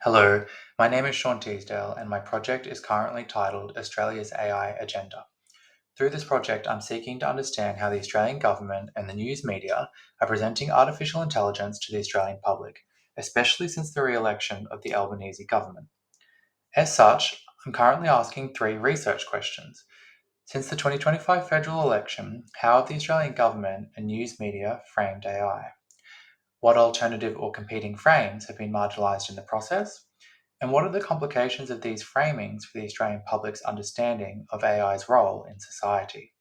Hello, my name is Sean Teasdale, and my project is currently titled Australia's AI Agenda. Through this project, I'm seeking to understand how the Australian government and the news media are presenting artificial intelligence to the Australian public, especially since the re-election of the Albanese government. As such, I'm currently asking three research questions. Since the 2025 federal election, how have the Australian government and news media framed AI? What alternative or competing frames have been marginalised in the process? And what are the complications of these framings for the Australian public's understanding of AI's role in society?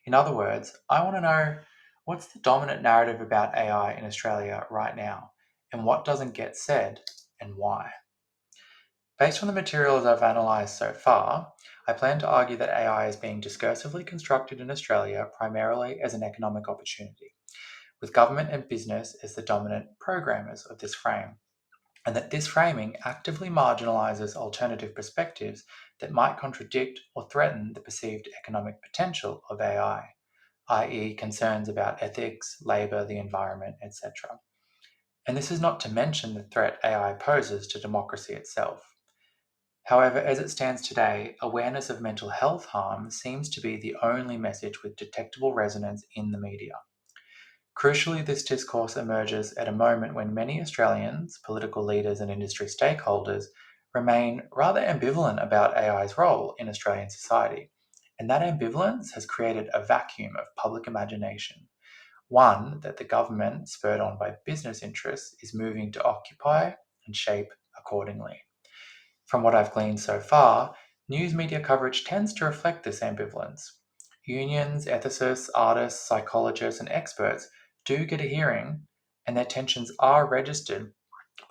In other words, I want to know what's the dominant narrative about AI in Australia right now, and what doesn't get said, and why? Based on the materials I've analysed so far, I plan to argue that AI is being discursively constructed in Australia primarily as an economic opportunity, with government and business as the dominant programmers of this frame, and that this framing actively marginalizes alternative perspectives that might contradict or threaten the perceived economic potential of AI, i.e., concerns about ethics, labor, the environment, etc. And this is not to mention the threat AI poses to democracy itself. However, as it stands today, awareness of mental health harm seems to be the only message with detectable resonance in the media. Crucially, this discourse emerges at a moment when many Australians, political leaders, and industry stakeholders remain rather ambivalent about AI's role in Australian society. And that ambivalence has created a vacuum of public imagination, one that the government, spurred on by business interests, is moving to occupy and shape accordingly. From what I've gleaned so far, news media coverage tends to reflect this ambivalence. Unions, ethicists, artists, psychologists, and experts do get a hearing, and their tensions are registered,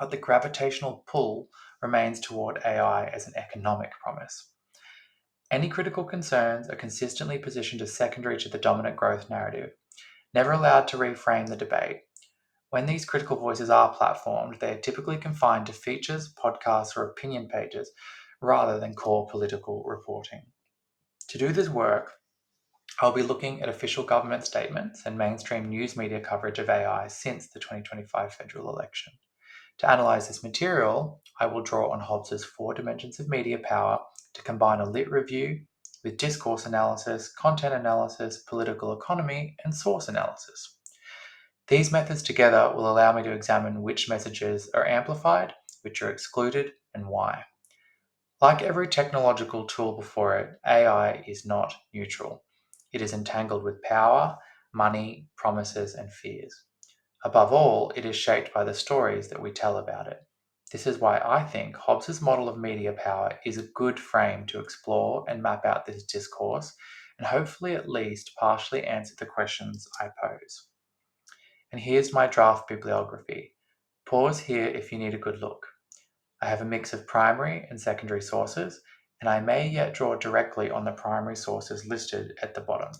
but the gravitational pull remains toward AI as an economic promise. Any critical concerns are consistently positioned as secondary to the dominant growth narrative, never allowed to reframe the debate. When these critical voices are platformed, they are typically confined to features, podcasts, or opinion pages rather than core political reporting. To do this work, I'll be looking at official government statements and mainstream news media coverage of AI since the 2025 federal election. To analyse this material, I will draw on Hobbes's four dimensions of media power to combine a lit review with discourse analysis, content analysis, political economy, and source analysis. These methods together will allow me to examine which messages are amplified, which are excluded, and why. Like every technological tool before it, AI is not neutral. It is entangled with power, money, promises, and fears. Above all, it is shaped by the stories that we tell about it. This is why I think Hobbes's model of media power is a good frame to explore and map out this discourse, and hopefully at least partially answer the questions I pose. And here's my draft bibliography. Pause here if you need a good look. I have a mix of primary and secondary sources, and I may yet draw directly on the primary sources listed at the bottom.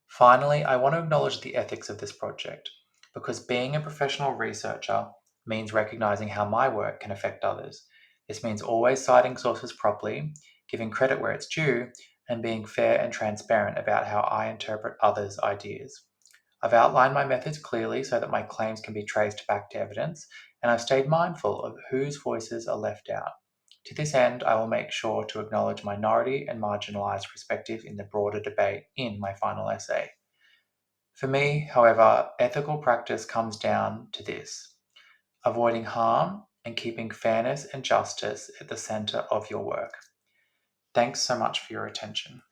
Finally, I want to acknowledge the ethics of this project, because being a professional researcher means recognizing how my work can affect others. This means always citing sources properly, giving credit where it's due, and being fair and transparent about how I interpret others' ideas. I've outlined my methods clearly so that my claims can be traced back to evidence, and I've stayed mindful of whose voices are left out. To this end, I will make sure to acknowledge minority and marginalised perspective in the broader debate in my final essay. For me, however, ethical practice comes down to this: avoiding harm and keeping fairness and justice at the centre of your work. Thanks so much for your attention.